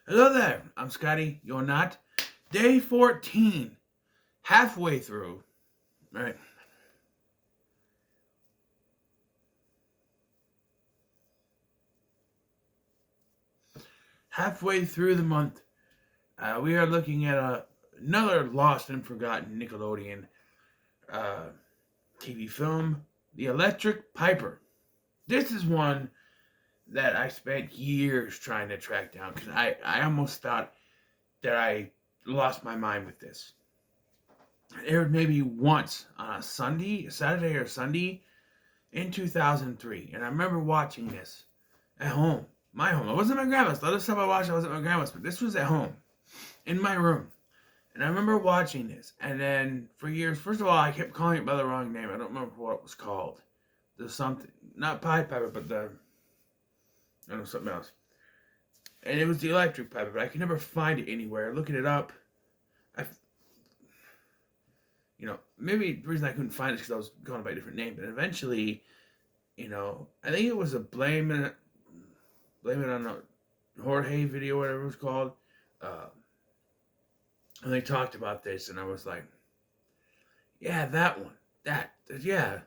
Hello there, I'm Scotty. You're not. Day 14. Halfway through. Right. Halfway through the month. We are looking at another lost and forgotten Nickelodeon uh, TV film, The Electric Piper. This is one that I spent years trying to track down because I almost thought that I lost my mind with this. It aired maybe once on a Sunday, Saturday or Sunday, in 2003, and I remember watching this at home, my home. It wasn't my grandma's. The other stuff I watched, I was at my grandma's, but this was at home, in my room. And I remember watching this, and then for years, first of all, I kept calling it by the wrong name. I don't remember what it was called. There's something, not Pied Piper, but I don't know, something else. And it was the Electric Piper, but I could never find it anywhere. Looking it up, I, maybe the reason I couldn't find it is because I was going by a different name. But eventually, I think it was a Blame It on a Jorge video, whatever it was called. Uh, and they talked about this, and I was like, yeah, that one. Yeah,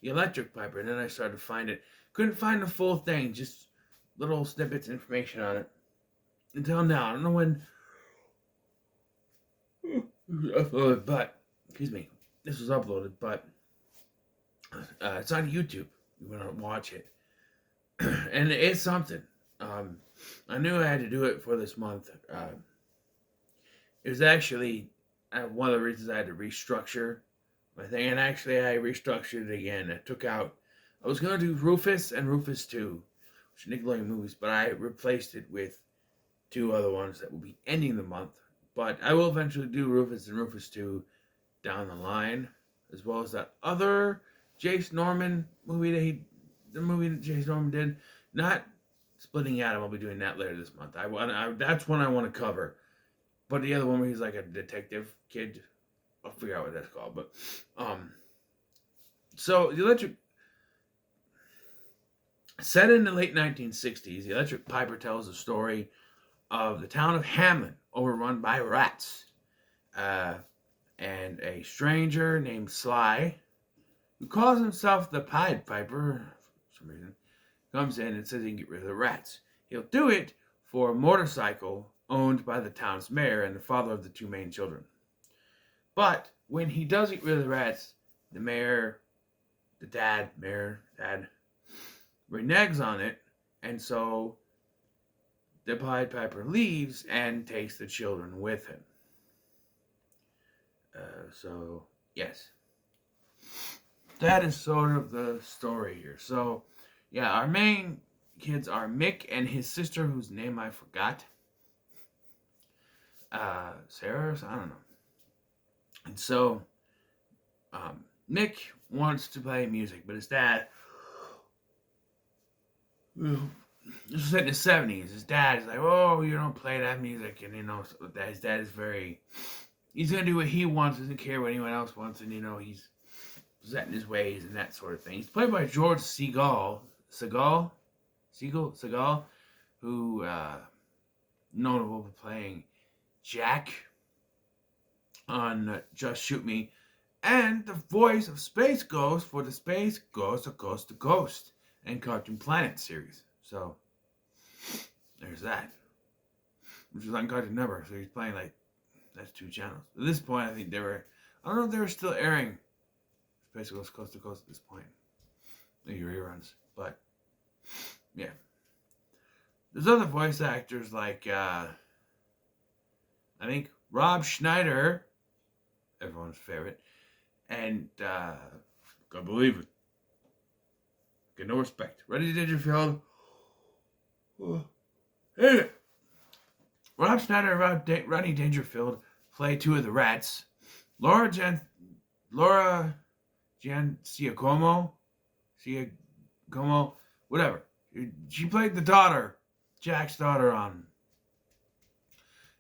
the Electric Piper. And then I started to find it. Couldn't find the full thing, just little snippets of information on it. Until now. I don't know when uploaded, but, excuse me, this was uploaded, but it's on YouTube. You want to watch it. And it's something. I knew I had to do it for this month. It was actually one of the reasons I had to restructure my thing, and actually I restructured it again. I was gonna do Rufus and Rufus 2, which are Nickelodeon movies, but I replaced it with two other ones that will be ending the month. But I will eventually do Rufus and Rufus 2 down the line, as well as that other Jace Norman movie the movie that Jace Norman did. Not Splitting Adam. I'll be doing that later this month. That's one I want to cover. But the other one where he's like a detective kid, I'll figure out what that's called. But so the Electric, set in the late 1960s, the Electric Piper tells the story of the town of Hamlin overrun by rats, uh, and a stranger named Sly, who calls himself the Pied Piper for some reason, comes in and says he can get rid of the rats. He'll do it for a motorcycle owned by the town's mayor and the father of the two main children. But when he does get rid of the rats, the mayor, dad, reneges on it, and so the Pied Piper leaves and takes the children with him. So, yes. That is sort of the story here. So, yeah, our main kids are Mick and his sister, whose name I forgot. Sarah? I don't know. And so, Mick wants to play music, but his dad, this was set in the 70s. His dad is like, oh, you don't play that music. And, his dad is he's going to do what he wants, doesn't care what anyone else wants. And, he's set in his ways and that sort of thing. He's played by George Segal, who, notable for playing Jack on Just Shoot Me, and the voice of Space Ghost for the Space Ghost of Coast to Coast and Cartoon Planet series. So, there's that. Which was on Cartoon Network, so he's playing that's two channels. At this point, I think I don't know if they were still airing Space Ghost Coast to Coast at this point. Maybe reruns, but, yeah. There's other voice actors like, I think Rob Schneider, everyone's favorite, and, can't believe it. Get no respect. Rodney Dangerfield. Hey. Rob Schneider and Rodney Dangerfield play two of the rats. Laura Giacomo, whatever. She played the daughter, Jack's daughter on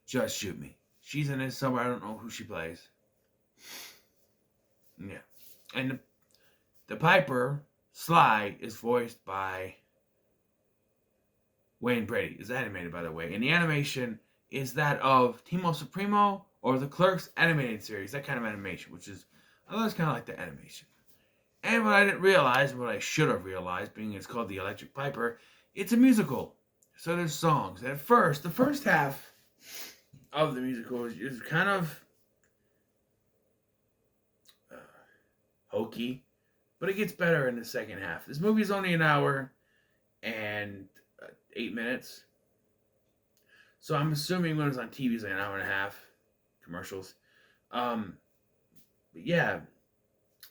Just Shoot Me. She's in it somewhere. I don't know who she plays. Yeah. And the Piper, Sly, is voiced by Wayne Brady is animated, by the way. And the animation is that of Timo Supremo or the Clerks animated series, that kind of animation, which is, I thought it's kind of like the animation. And what I didn't realize, what I should have realized, being it's called The Electric Piper, it's a musical. So there's songs. And at first, the first half of the musical is kind of hokey, but it gets better in the second half. This movie is only an hour and 8 minutes. So I'm assuming when it was on TV, it's like an hour and a half commercials. But yeah,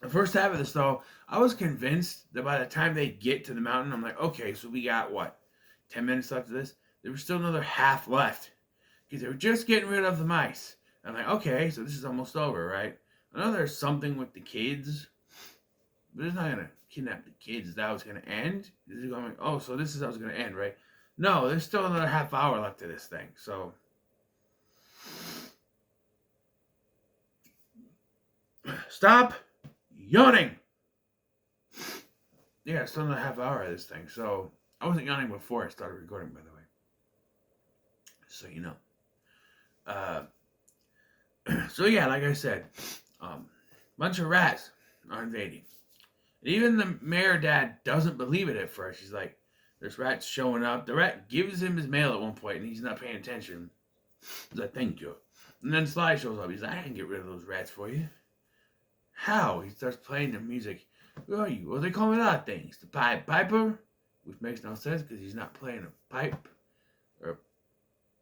the first half of this though, I was convinced that by the time they get to the mountain, I'm like, okay, so we got what, 10 minutes left of this? There was still another half left because they were just getting rid of the mice. I'm like, okay, so this is almost over, right? I know there's something with the kids, but it's not gonna kidnap the kids. That was gonna end. Is it going? Oh, so this is how it's gonna end, right? No, there's still another half hour left of this thing. So stop yawning. Yeah, still another half hour of this thing. So I wasn't yawning before I started recording, by the way. So you know. So yeah, like I said, bunch of rats are invading. And even the mayor dad doesn't believe it at first. He's like, there's rats showing up. The rat gives him his mail at one point, and he's not paying attention. He's like, thank you. And then Sly shows up. He's like, I can get rid of those rats for you. How? He starts playing the music. Who are you? Well, they call me a lot of things. The Pied Piper, which makes no sense because he's not playing a pipe. Or,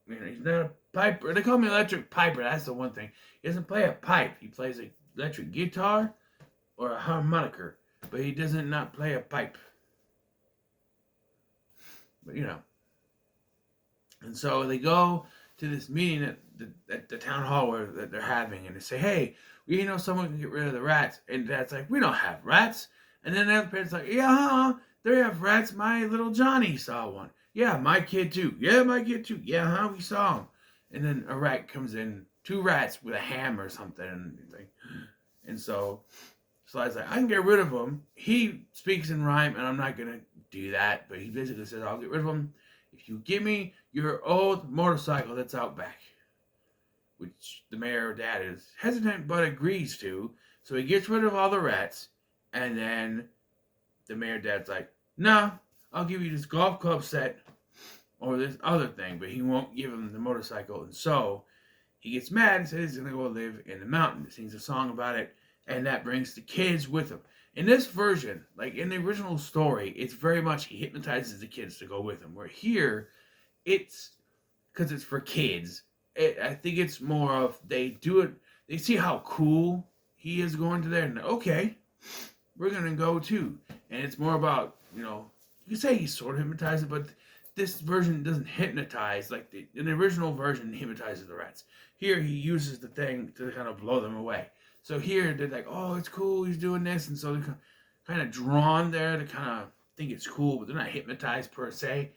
you know, he's not a piper. They call me Electric Piper. That's the one thing. He doesn't play a pipe. He plays an electric guitar or a harmonica. But he doesn't not play a pipe. But, you know. And so they go to this meeting at the town hall that they're having, and they say, hey, we know someone can get rid of the rats. And Dad's like, we don't have rats. And then the other parent's like, yeah, they have rats. My little Johnny saw one. Yeah, my kid too. Yeah, my kid too. Yeah, we saw him. And then a rat comes in, 2 rats with a hammer or something. And so Sly's like, I can get rid of them. He speaks in rhyme, and I'm not going to do that. But he basically says, I'll get rid of them if you give me your old motorcycle that's out back. Which the mayor dad is hesitant but agrees to. So he gets rid of all the rats. And then the mayor dad's like, no, I'll give you this golf club set or this other thing. But he won't give him the motorcycle. And so he gets mad and says he's going to go live in the mountain. He sings a song about it. And that brings the kids with him. In this version, like in the original story, it's very much he hypnotizes the kids to go with him. Where here, it's because it's for kids. I think it's more of they do it. They see how cool he is going to there, and okay, we're gonna go too. And it's more about, you know, you say he sort of hypnotizes, but this version doesn't hypnotize like in the original version. He hypnotizes the rats. Here he uses the thing to kind of blow them away. So here they're like, oh, it's cool, he's doing this, and so they're kind of drawn there to kind of think it's cool, but they're not hypnotized per se,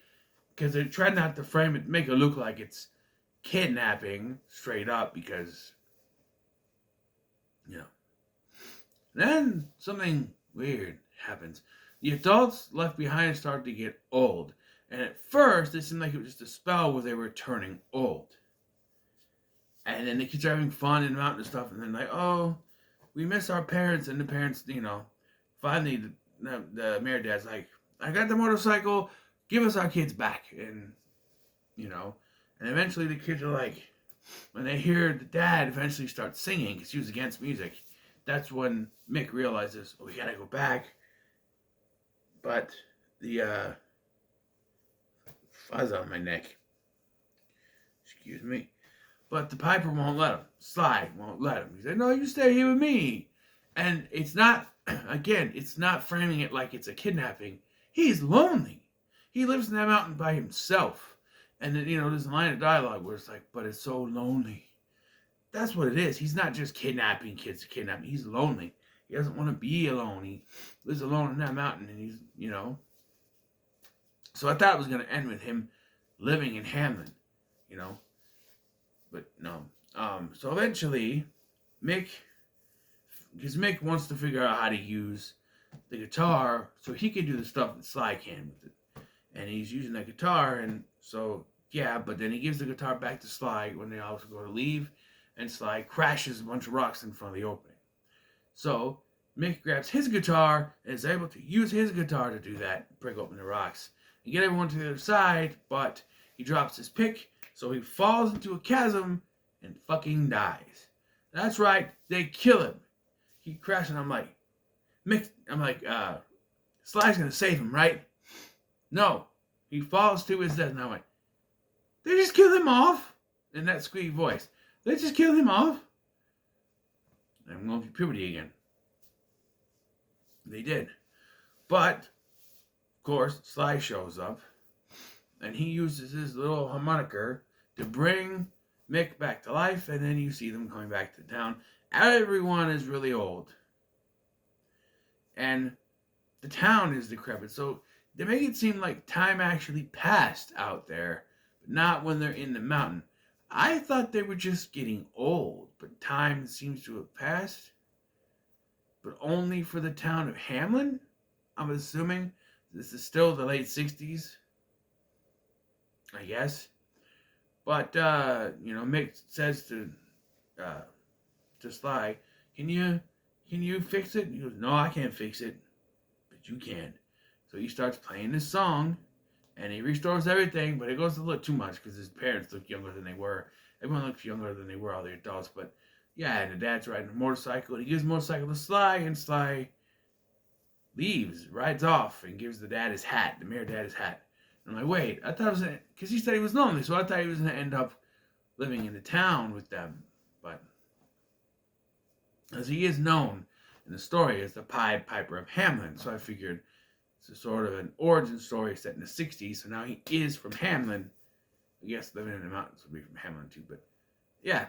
because they try not to frame it, make it look like it's kidnapping straight up, because, you know. Then something weird happens. The adults left behind start to get old, and at first it seemed like it was just a spell where they were turning old. And then the kids are having fun in the mountain and stuff, and then like, oh, we miss our parents, and the parents, you know, finally the mayor dad's like, I got the motorcycle, give us our kids back, and, you know, and eventually the kids are like, when they hear the dad eventually start singing, because he was against music, that's when Mick realizes, oh, we gotta go back, but the, fuzz on my neck, excuse me. But the Piper won't let him. Sly won't let him. He said, no, you stay here with me. And it's not, again, it's not framing it like it's a kidnapping. He's lonely. He lives in that mountain by himself. And then, you know, there's a line of dialogue where it's like, but it's so lonely. That's what it is. He's not just kidnapping kids to kidnap. He's lonely. He doesn't want to be alone. He lives alone in that mountain, and he's, you know. So I thought it was going to end with him living in Hamlin, you know. But no. So eventually, because Mick wants to figure out how to use the guitar so he can do the stuff that Sly can with it. and he's using that guitar, and so yeah, but then he gives the guitar back to Sly when they also go to leave, and Sly crashes a bunch of rocks in front of the opening. So Mick grabs his guitar and is able to use his guitar to do that, break open the rocks, and get everyone to the other side, but he drops his pick, so he falls into a chasm and fucking dies. That's right, they kill him. He crashes, and I'm like, Sly's gonna save him, right? No. He falls to his death, and I'm like, they just killed him off? In that squeaky voice. They just killed him off? I'm going through puberty again. They did. But, of course, Sly shows up, and he uses his little harmonica to bring Mick back to life, and then you see them coming back to town. Everyone is really old. And the town is decrepit, so they make it seem like time actually passed out there, but not when they're in the mountain. I thought they were just getting old, but time seems to have passed. But only for the town of Hamlin? I'm assuming this is still the late 60s. I guess. But, Mick says to Sly, can you fix it? He goes, no, I can't fix it. But you can. So he starts playing this song, and he restores everything, but it goes a little too much because his parents look younger than they were. Everyone looks younger than they were, all the adults. But yeah, and the dad's riding a motorcycle. He gives the motorcycle to Sly, and Sly leaves, rides off, and gives the dad his hat, the mayor dad his hat. And I'm like, wait, I thought it was because he said he was lonely, so I thought he was going to end up living in the town with them. But as he is known in the story as the Pied Piper of Hamlin, so I figured it's a sort of an origin story set in the 60s, so now he is from Hamlin. I guess living in the mountains would be from Hamlin too, but yeah.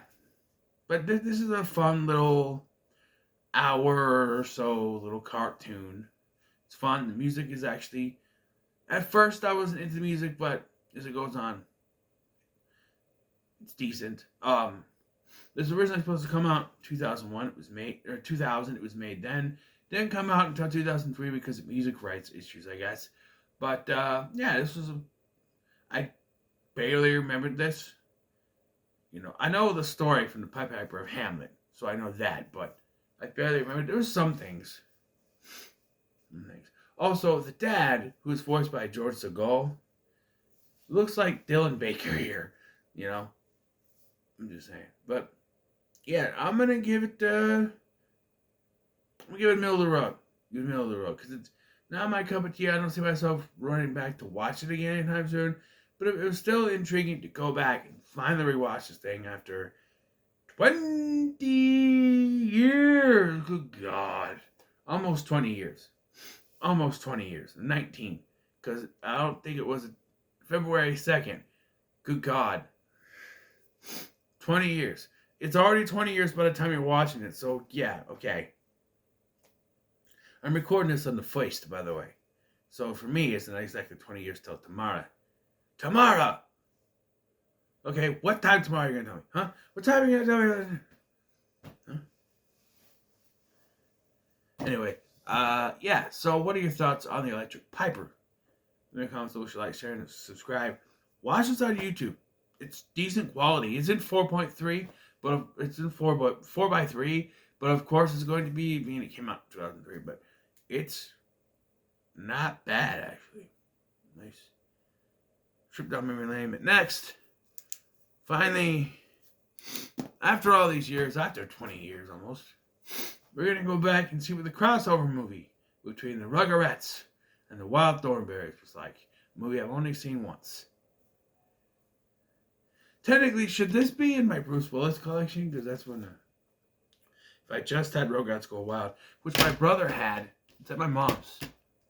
But this is a fun little hour or so little cartoon. It's fun. The music is actually, at first I wasn't into the music, but as it goes on, it's decent. This was originally supposed to come out 2001. It was made, or 2000. It was made then. Didn't come out until 2003 because of music rights issues, I guess. But yeah, this was I barely remembered this. I know the story from the Pied Piper of Hamlet, so I know that, but I barely remember. There were some things. Also, the dad, who is voiced by George Segal, looks like Dylan Baker here. I'm just saying. But yeah, I'm gonna give it. I'm gonna give it middle of the road. Give it middle of the road because it's not my cup of tea. I don't see myself running back to watch it again anytime soon. But it was still intriguing to go back and finally rewatch this thing after 20 years. Good God. Almost 20 years. Almost 20 years. 19. Because I don't think it was February 2nd. Good God. 20 years. It's already 20 years by the time you're watching it. So, yeah, okay. I'm recording this on the 1st, by the way. So, for me, it's not exactly 20 years till tomorrow. Tomorrow! Okay, what time tomorrow are you going to tell me? Huh? What time are you going to tell me? Huh? Anyway, yeah. So what are your thoughts on the Electric Piper? In the comments, wish you like, share, and subscribe. Watch this on YouTube. It's decent quality. It's in 4.3, but it's in 4x3. But of course, it's going to be. I mean, it came out in 2003, but it's not bad actually. Nice. Trip down memory lane. But next, finally, after all these years, after 20 years almost, we're going to go back and see what the crossover movie between the Rugrats and the Wild Thornberrys was like. A movie I've only seen once. Technically, should this be in my Bruce Willis collection? Because that's when, if I just had Rugrats Go Wild, which my brother had, it's at my mom's.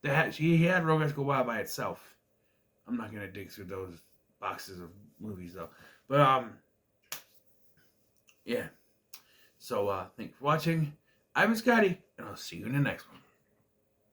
He had Rugrats Go Wild by itself. I'm not going to dig through those boxes of movies, though. But, yeah. So, thanks for watching. I'm Scotty, and I'll see you in the next one.